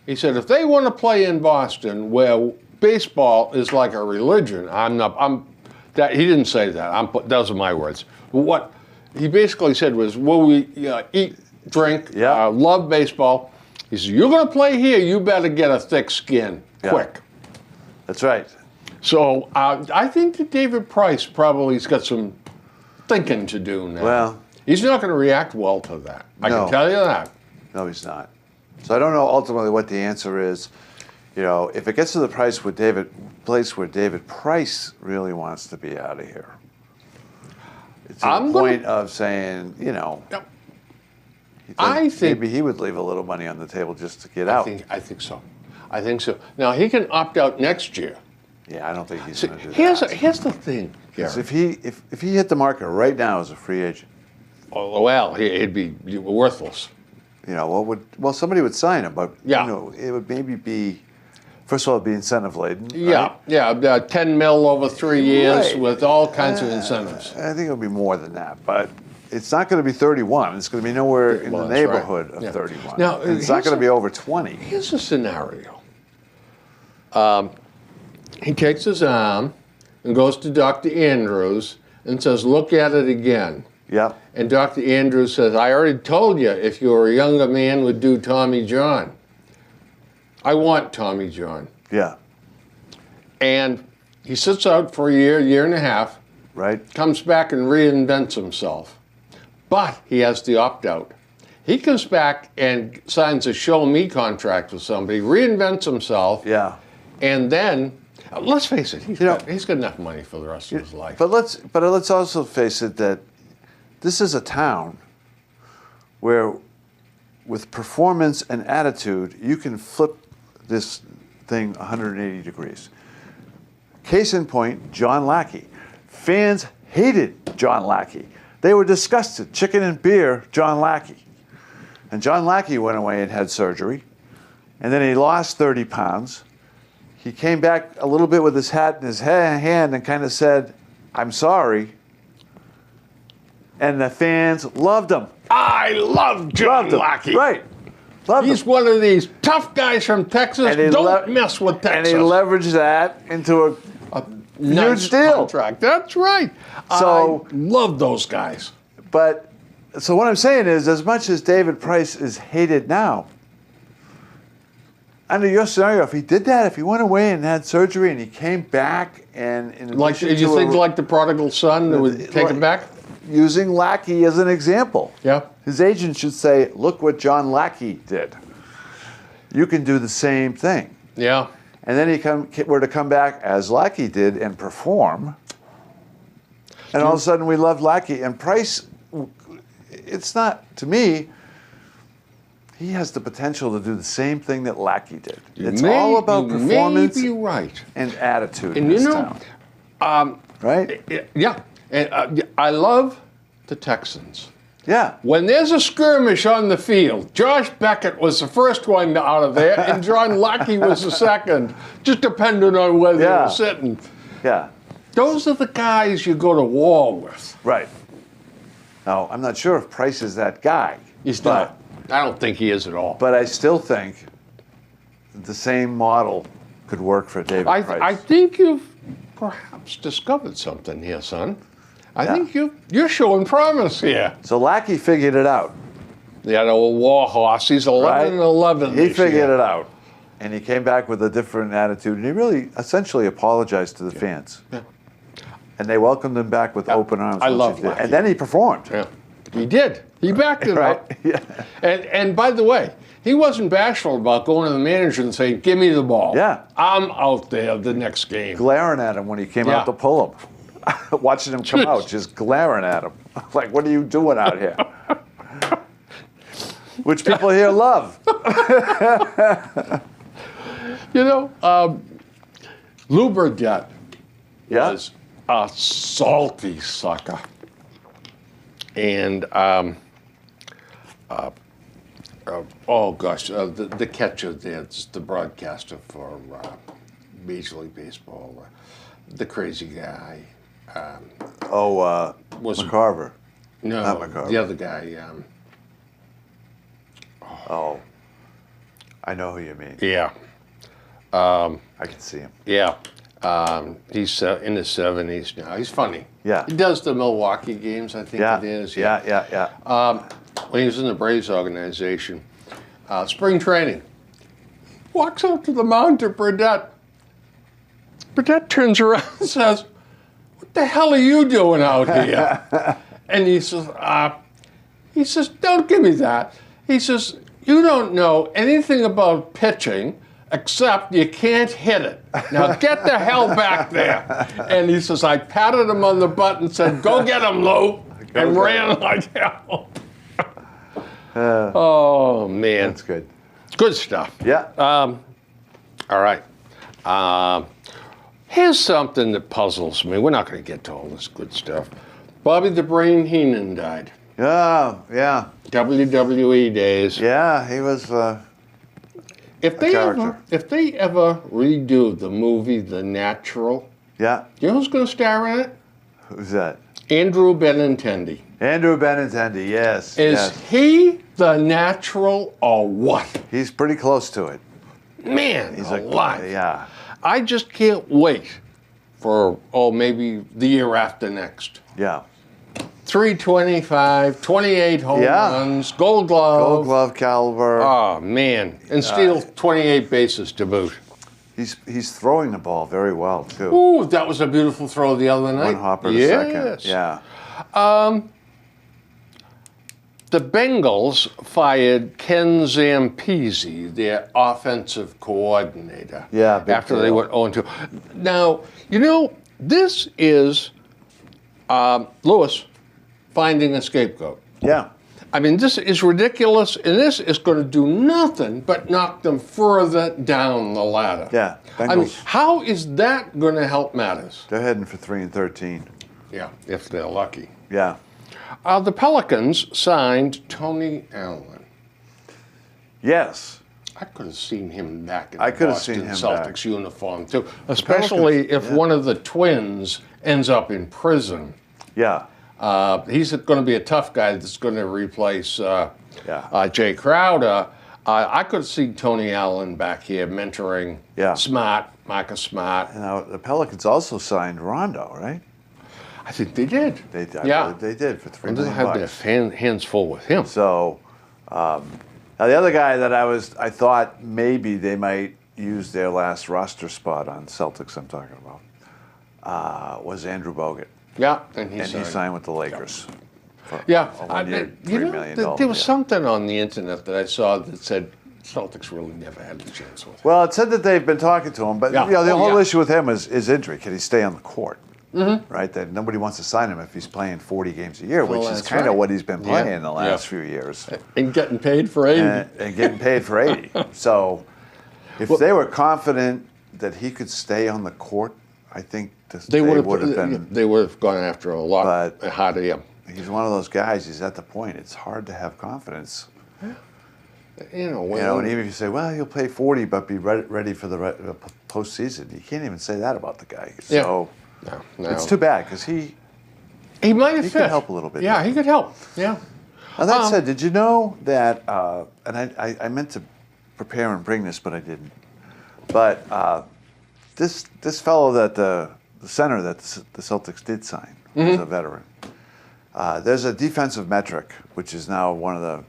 he said, if they want to play in Boston where baseball is like a religion, he didn't say that. Those are my words. What he basically said was, will we eat, drink, love baseball? He said, you're going to play here, you better get a thick skin, quick. That's right. So I think that David Price probably has got some thinking to do now. Well, he's not going to react well to that. I can tell you that. No, he's not. So I don't know ultimately what the answer is. If it gets to the place where David Price really wants to be out of here, it's to the point of saying, I think maybe he would leave a little money on the table just to get out. I think so. I think so. Now he can opt out next year. Yeah, I don't think he's going to do that. Here's the thing, Gary. If he hit the market right now as a free agent, well, he'd be worthless. Somebody would sign him, but it would maybe be. First of all, it'd be incentive laden. Yeah, right? 10 mil over 3 years with all kinds of incentives. I think it'll be more than that, but it's not going to be 31. It's going to be nowhere in the neighborhood of 31. Now, it's not going to be over 20. Here's a scenario. He takes his arm and goes to Dr. Andrews and says, look at it again. Yeah. And Dr. Andrews says, I already told you if you were a younger man would do Tommy John. I want Tommy John. Yeah. And he sits out for a year and a half. Right. Comes back and reinvents himself. But he has the opt-out. He comes back and signs a show me contract with somebody, reinvents himself. Yeah. And then, let's face it, he's got enough money for the rest of his life. But let's also face it that this is a town where with performance and attitude, you can flip this thing 180 degrees. Case in point, John Lackey. Fans hated John Lackey. They were disgusted. Chicken and beer, John Lackey. And John Lackey went away and had surgery. And then he lost 30 pounds. He came back a little bit with his hat in his hand and kind of said, I'm sorry. And the fans loved him. I love John Lackey. Right. He's one of these tough guys from Texas. Don't mess with Texas. And he leveraged that into a nice huge deal. Contract. That's right. So, I love those guys. So what I'm saying is, as much as David Price is hated now, under your scenario, if he did that, if he went away and had surgery and he came back and like the prodigal son that would take him back? Using Lackey as an example. Yeah. His agent should say, look what John Lackey did. You can do the same thing. Yeah. and then he were to come back as Lackey did and perform, and all of a sudden we love Lackey. And Price, it's not, to me, he has the potential to do the same thing that Lackey did. It's all about performance and attitude in this town. Right? Yeah. And I love the Texans. Yeah. When there's a skirmish on the field, Josh Beckett was the first one out of there, and John Lackey was the second, just depending on where they were sitting. Yeah. Those are the guys you go to war with. Right. Now, I'm not sure if Price is that guy. He's not. I don't think he is at all. But I still think the same model could work for David Price. I think you've perhaps discovered something here, son. I think you're showing promise here. So Lackey figured it out. That old war horse. He's 11-11. He figured it out. And he came back with a different attitude. And he really essentially apologized to the fans. Yeah. And they welcomed him back with open arms. I love Lackey. And then he performed. Yeah. He did. He backed it up. Yeah. And by the way, he wasn't bashful about going to the manager and saying, "Give me the ball. Yeah. I'm out there the next game." Glaring at him when he came out to pull him. Watching him come out, just glaring at him. Like, what are you doing out here? Which people here love. You know, Lou Burdett was a salty sucker. And, oh gosh, the catcher that's the broadcaster for Major League Baseball, the crazy guy. Was McCarver. No, not McCarver. The other guy. I know who you mean. Yeah. I can see him. Yeah. He's in his 70s now. He's funny. Yeah. He does the Milwaukee games, I think it is. Yeah. When he was in the Braves organization, spring training, walks out to the mound to Burdett. Burdett turns around and says, "What the hell are you doing out here?" And he says, "Don't give me that." He says, "You don't know anything about pitching except you can't hit it. Now get the hell back there." And he says, I patted him on the butt and said, "Go get him, Lou," and ran like hell. Oh, man. That's good. Good stuff. Yeah. All right. Here's something that puzzles me. We're not going to get to all this good stuff. Bobby the Brain Heenan died. Yeah. WWE days. Yeah, he was if they ever redo the movie The Natural, you know who's going to star in it? Who's that? Andrew Benintendi. Andrew Benintendi, yes. Is he the natural or what? He's pretty close to it. Man, he's alive. Yeah. I just can't wait for, maybe the year after next. Yeah. 325, 28 home runs, Gold Glove. Gold Glove caliber. Oh, man. And steal 28 bases to boot. He's throwing the ball very well, too. Ooh, that was a beautiful throw the other night. One hopper to second. Yeah. The Bengals fired Ken Zampese, their offensive coordinator. Yeah, after they went 0-2. Now, this is Lewis finding a scapegoat. Yeah. I mean, this is ridiculous, and this is going to do nothing but knock them further down the ladder. Yeah. Bengals, I mean, how is that going to help matters? They're heading for 3-13. Yeah, if they're lucky. Yeah. The Pelicans signed Tony Allen. Yes. I could have seen him back in the Boston Celtics uniform, too, especially if one of the twins ends up in prison. Yeah. He's going to be a tough guy that's going to replace Jay Crowder. I could see Tony Allen back here mentoring Smart, Marcus Smart. Now, the Pelicans also signed Rondo, right? I think they did. They did for $3 million. They had their hands full with him. So, now the other guy that I thought maybe they might use their last roster spot on Celtics I'm talking about was Andrew Bogut. Yeah, and he signed with the Lakers. Yeah, $3 million. There was something on the internet that I saw that said Celtics really never had a chance with him. Well, it said that they've been talking to him, but Yeah. the whole Yeah. issue with him is injury. Can he stay on the court? Mm-hmm. Right? That nobody wants to sign him if he's playing 40 games a year, which is that's kind of right. what he's been playing Yeah. in the last Yeah. few years. And getting paid for 80. And getting paid for 80. So if they were confident that he could stay on the court, I think they would have been. They would have gone after a lot But- harder. Yeah. He's one of those guys. He's at the point. It's hard to have confidence. You know, And even if you say, well, he'll play 40, but be ready for the postseason, you can't even say that about the guy. Yeah. So no. it's too bad because he might have he fit. could help a little bit. Yeah, he could help. Yeah. Now, that said, did you know that, and I meant to prepare and bring this, but I didn't. But this fellow that the center that the Celtics did sign was a veteran. There's a defensive metric, which is now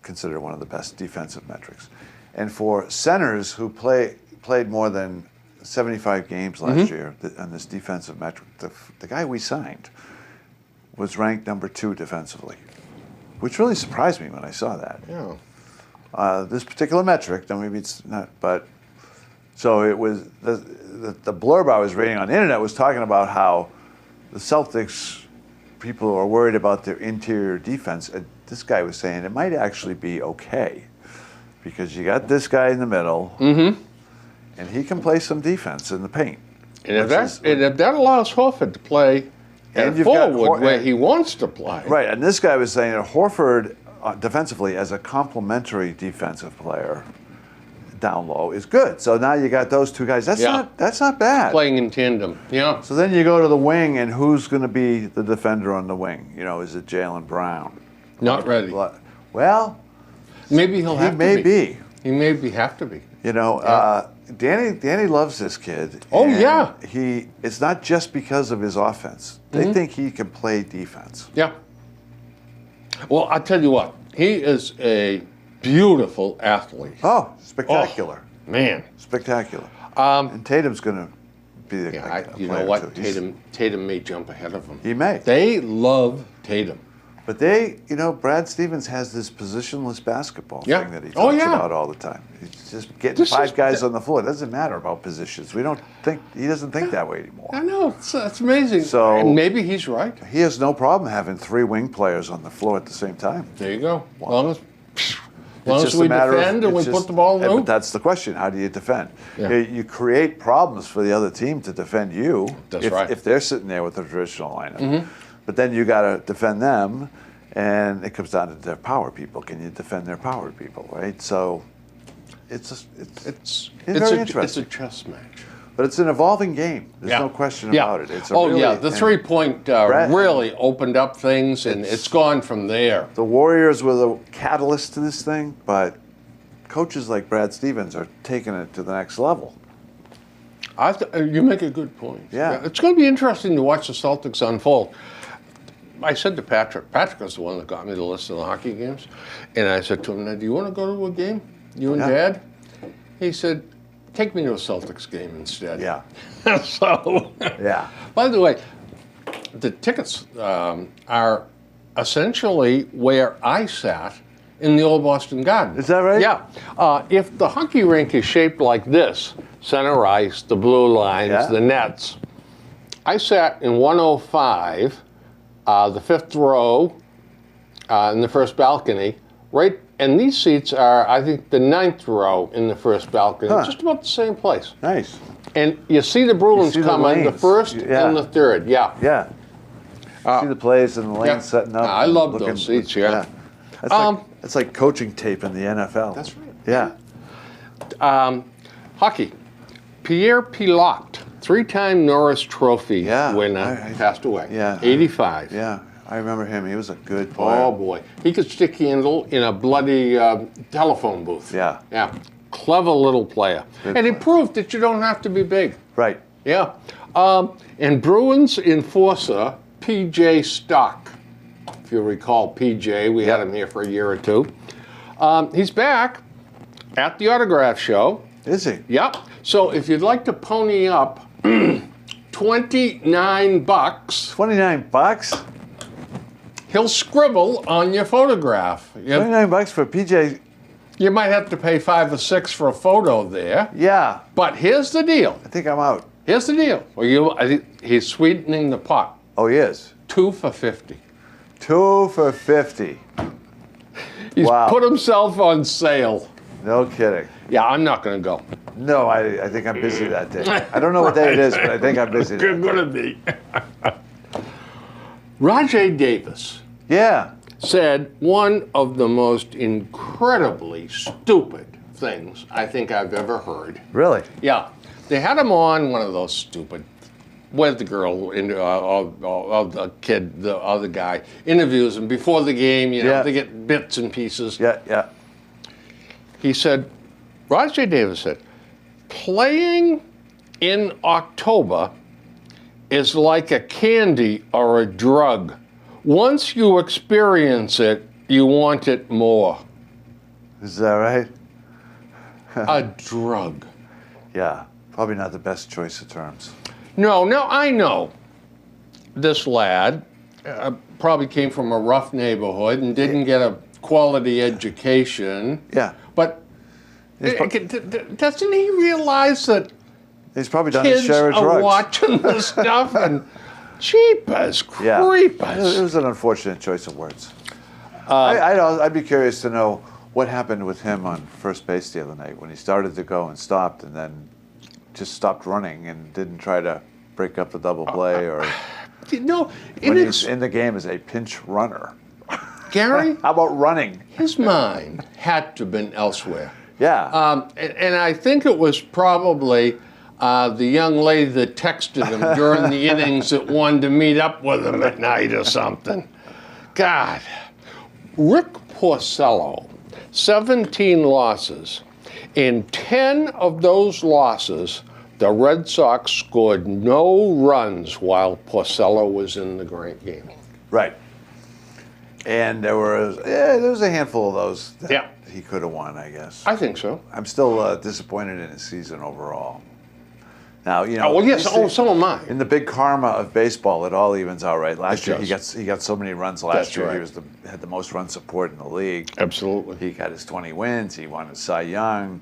considered one of the best defensive metrics. And for centers who played more than 75 games last year on this defensive metric, the guy we signed was ranked number 2 defensively, which really surprised me when I saw that. Yeah. This particular metric, now maybe it's not, but so it was the blurb I was reading on the internet was talking about how the Celtics people are worried about their interior defense. And this guy was saying it might actually be okay because you got this guy in the middle, and he can play some defense in the paint. And if that allows Horford to play And at you've got forward where he wants to play. Right, and this guy was saying that Horford defensively as a complementary defensive player down low is good. So now you got those two guys. That's not bad. Playing in tandem. Yeah. So then you go to the wing, and who's going to be the defender on the wing? You know, is it Jaylen Brown? Not ready. Well, Maybe he'll have he may to be. be. He may have to be. You know, Danny loves this kid. Oh, and yeah. It's not just because of his offense. They think he can play defense. Yeah. Well, I tell you what, he is a beautiful athlete. Oh, spectacular. Oh, man. Spectacular. And Tatum's going to be the Yeah, you know player, what? too. Tatum may jump ahead of him. He may. They love Tatum. But Brad Stevens has this positionless basketball Yeah. thing that he Oh, talks yeah. about all the time. He's just getting This five is- guys on the floor. It doesn't matter about positions. He doesn't think that way anymore. I know. It's amazing. So- and maybe he's right. He has no problem having 3 wing players on the floor at the same time. There you go. As long as It's just we a matter of- defend and we it's put just- the ball in the But hoop. that's the question. How do you defend? Yeah. You create problems for the other team to defend you. That's if, right. If they're sitting there with the traditional lineup. But then you got to defend them, and it comes down to their power people. Can you defend their power people, right? So it's very interesting. It's a chess match. But it's an evolving game. There's Yeah. no question Yeah. about it. It's The 3-point Brad- really opened up things, and it's gone from there. The Warriors were the catalyst to this thing, but coaches like Brad Stevens are taking it to the next level. You make a good point. Yeah. It's going to be interesting to watch the Celtics unfold. I said to Patrick was the one that got me the list of the hockey games, and I said to him, "Now, do you want to go to a game, you and Yeah. Dad?" He said, "Take me to a Celtics game instead." Yeah. So, Yeah. by the way, the tickets are essentially where I sat in the old Boston Garden. Is that right? Yeah. If the hockey rink is shaped like this, center ice, the blue lines, Yeah. the nets, I sat in 105, the 5th row, in the first balcony, right, and these seats are, I think, the 9th row in the first balcony, just about the same place. Nice. And you see the Bruins You see the coming, the lanes. first Yeah. and the third, yeah. Yeah. See the plays and the lanes yeah. setting up. I love those seats, yeah. That's like coaching tape in the NFL. That's right. Yeah. Hockey. Pierre Pilote, 3-time Norris Trophy Yeah, winner, I- passed away. yeah. 85. Yeah. I remember him. He was a good player. Oh boy, he could stick handle in a bloody telephone booth. Yeah. Yeah. Clever little player. Good and player. it proved that you don't have to be big. Right. Yeah. And Bruins enforcer PJ Stock. If you recall PJ, we had him here for a year or two. He's back at the autograph show. Is he? Yep. So if you'd like to pony up $29, $29. he'll scribble on your photograph. Yep. $29 for PJ You might have to pay $5 or $6 for a photo there. Yeah. But here's the deal. I think I'm out. Here's the deal. I think he's sweetening the pot. Oh, he is. 2 for $50. 2 for $50. He's Wow. put himself on sale. No kidding. Yeah, I'm not going to go. No, I think I'm busy that day. I don't know what day it is, but I think I'm busy that You're day. going to be. Rajay Davis Yeah. said one of the most incredibly stupid things I think I've ever heard. Really? Yeah, they had him on one of those stupid, with the girl, the kid, the other guy, interviews him before the game, Yeah. they get bits and pieces. Yeah. He said, Rajay Davis said, playing in October is like a candy or a drug. Once you experience it, you want it more. Is that right? A drug. Yeah. Probably not the best choice of terms. No, I know. This lad probably came from a rough neighborhood and didn't get a quality education. Yeah. But doesn't he realize that He's probably done his kids share of are drugs. watching this stuff and jeepers Yeah. creepers? It was an unfortunate choice of words. I'd be curious to know what happened with him on first base the other night when he started to go and stopped and then just stopped running and didn't try to break up the double play or No, when he's in the game as a pinch runner. Gary, How about running? his mind had to have been elsewhere. Yeah. And I think it was probably the young lady that texted him during the innings that wanted to meet up with him at night or something. God. Rick Porcello, 17 losses. In 10 of those losses, the Red Sox scored no runs while Porcello was in the great game. Right. And there was a handful of those that Yeah. he could have won, I guess. I think so. I'm still disappointed in his season overall. Now, Oh, well, yes. Oh, so am I. in the big karma of baseball, it all evens out, right? Last year does. he got so many runs. Last That's year right. he had the most run support in the league. Absolutely. He got his 20 wins. He won his Cy Young.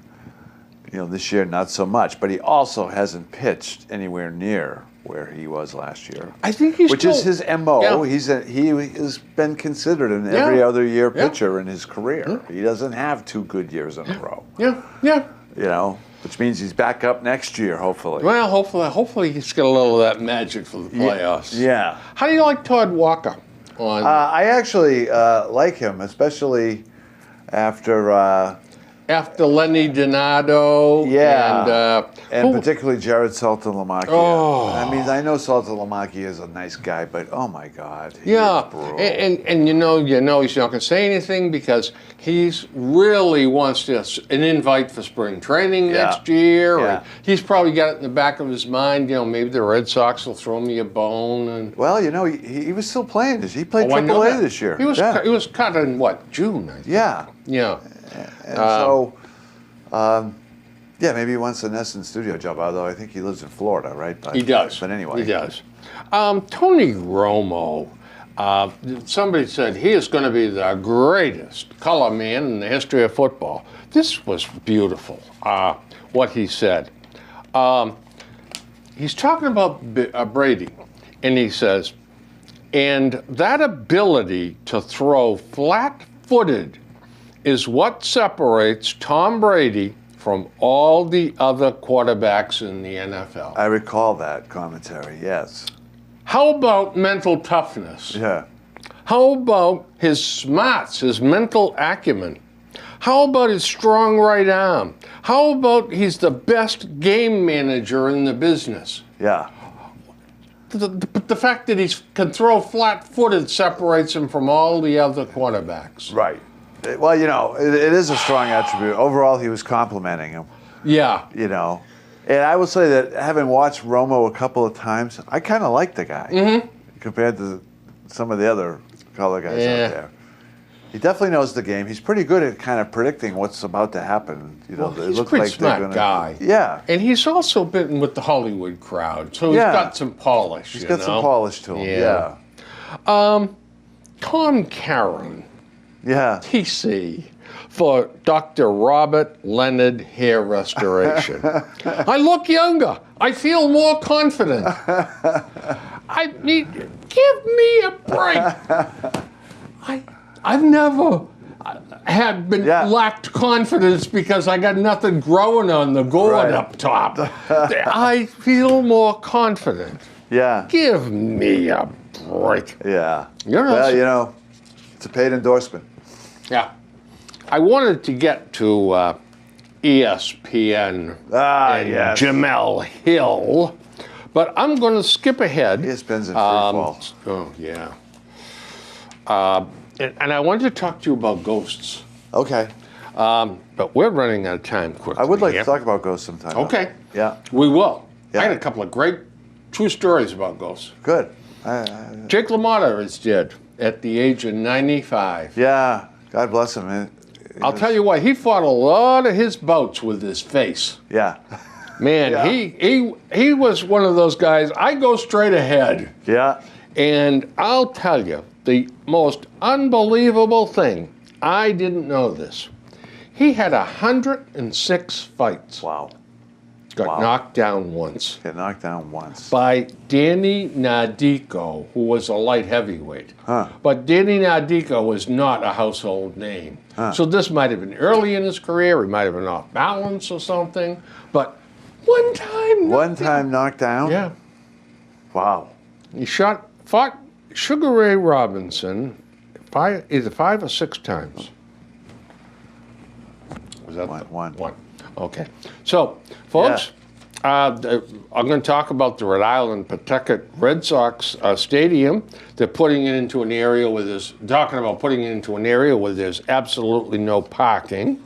This year not so much, but he also hasn't pitched anywhere near where he was last year. I think he's Which is his MO. Yeah. He has been considered an Yeah. every other year Yeah. pitcher in his career. He doesn't have 2 good years in a row. Yeah. Which means he's back up next year, hopefully. Well, hopefully he's got a little of that magic for the playoffs. Yeah. How do you like Todd Walker? I actually like him, especially after After Lenny Donato. Yeah. and who- particularly Jared Saltalamacchia. Oh. I mean, I know Saltalamacchia is a nice guy, but oh my God, he Yeah, is brutal. and you know he's not going to say anything because he's really wants an invite for spring training Yeah. next year. Yeah. Or he's probably got it in the back of his mind. Maybe the Red Sox will throw me a bone. And Well, he was still playing. He played I know AAA that. this year. He was yeah. he was cut in what, June? I think. Yeah. Yeah. And so, maybe he wants an Essen studio job, although I think he lives in Florida, right? But, He does. But anyway. He does. Tony Romo. Somebody said he is going to be the greatest color man in the history of football. This was beautiful, what he said. He's talking about Brady, and he says, and that ability to throw flat-footed is what separates Tom Brady from all the other quarterbacks in the NFL. I recall that commentary, yes. How about mental toughness? Yeah. How about his smarts, his mental acumen? How about his strong right arm? How about he's the best game manager in the business? Yeah. The fact that he can throw flat-footed separates him from all the other quarterbacks. Right. Well, it is a strong attribute. Overall, he was complimenting him, Yeah. And I will say that having watched Romo a couple of times, I kind of like the guy compared to some of the other color guys Yeah. out there. He definitely knows the game. He's pretty good at kind of predicting what's about to happen. Well, they he's a look pretty like they're smart gonna, guy. Yeah. And he's also been with the Hollywood crowd, so he's Yeah. got some polish. He's got some polish to him. Yeah. Yeah. Tom Caron, Yeah. TC. for Dr. Robert Leonard Hair Restoration. I look younger. I feel more confident. I mean, give me a break. I've never lacked confidence because I got nothing growing on the gourd up top. I feel more confident. Yeah. Give me a break. Yeah. Well, it's a paid endorsement. Yeah. I wanted to get to ESPN and yes. Jamel Hill, but I'm going to skip ahead. ESPN's in free fall. Oh, yeah. And I wanted to talk to you about ghosts. Okay. But we're running out of time quickly. I would like to talk about ghosts sometime. Okay. Yeah. We will. Yeah. I had a couple of great true stories about ghosts. Good. Jake LaMotta is dead at the age of 95. Yeah. God bless him. I'll tell you what, he fought a lot of his bouts with his face. Yeah. Man, Yeah. he was one of those guys, I go straight ahead. Yeah. And I'll tell you, the most unbelievable thing, I didn't know this. He had 106 fights. Wow. Got knocked down once. Get knocked down once. By Danny Nadico, who was a light heavyweight. Huh. But Danny Nadico was not a household name. Huh. So this might have been early in his career. He might have been off balance or something. But one time knocked down? Yeah. Wow. He fought Sugar Ray Robinson either 5 or 6 times. Was that one? One. Okay. So, folks, I'm going to talk about the Rhode Island Pawtucket Red Sox Stadium. They're putting it into an area where there's absolutely no parking.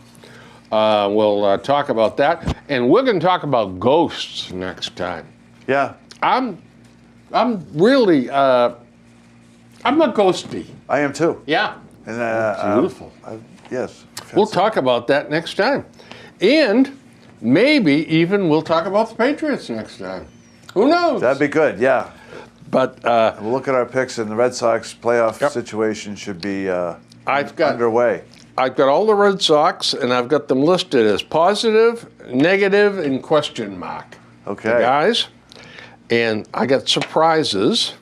We'll talk about that, and we're going to talk about ghosts next time. Yeah. I'm really I'm a ghosty. I am too. Yeah. And beautiful. Yes. We'll talk about that next time. And maybe even we'll talk about the Patriots next time. Who knows? That'd be good, yeah. But we'll look at our picks, and the Red Sox playoff situation should be underway. I've got all the Red Sox, and I've got them listed as positive, negative, and question mark. Okay. Guys, and I got surprises.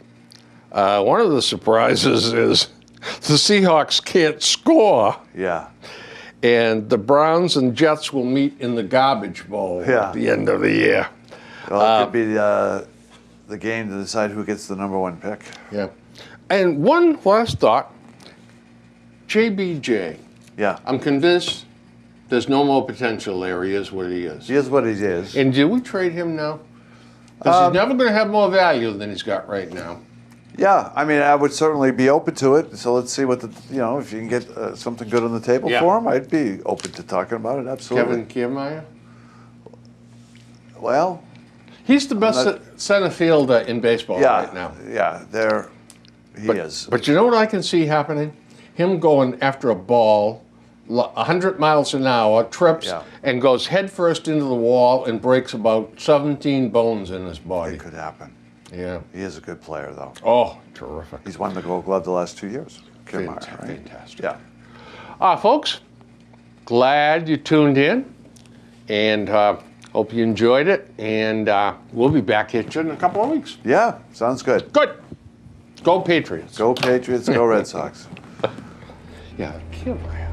One of the surprises is the Seahawks can't score. Yeah. And the Browns and Jets will meet in the garbage bowl at the end of the year. Well, it could be the game to decide who gets the #1 pick. Yeah. And one last thought. JBJ. Yeah. I'm convinced there's no more potential there. He is what he is. He is what he is. And do we trade him now? Because he's never going to have more value than he's got right now. Yeah, I mean, I would certainly be open to it. So let's see what if you can get something good on the table for him, I'd be open to talking about it. Absolutely. Kevin Kiermaier? Well, he's the best center fielder in baseball right now. Yeah, he is. But you know what I can see happening? Him going after a ball 100 miles an hour, trips, and goes headfirst into the wall and breaks about 17 bones in his body. It could happen. Yeah. He is a good player, though. Oh, terrific. He's won the Gold Glove the last 2 years. Kiermaier, right? Fantastic. Yeah. Folks, glad you tuned in, and hope you enjoyed it, and we'll be back at you in a couple of weeks. Yeah, sounds good. Good. Go Patriots. Go Patriots, go Red Sox. Yeah, Kiermaier.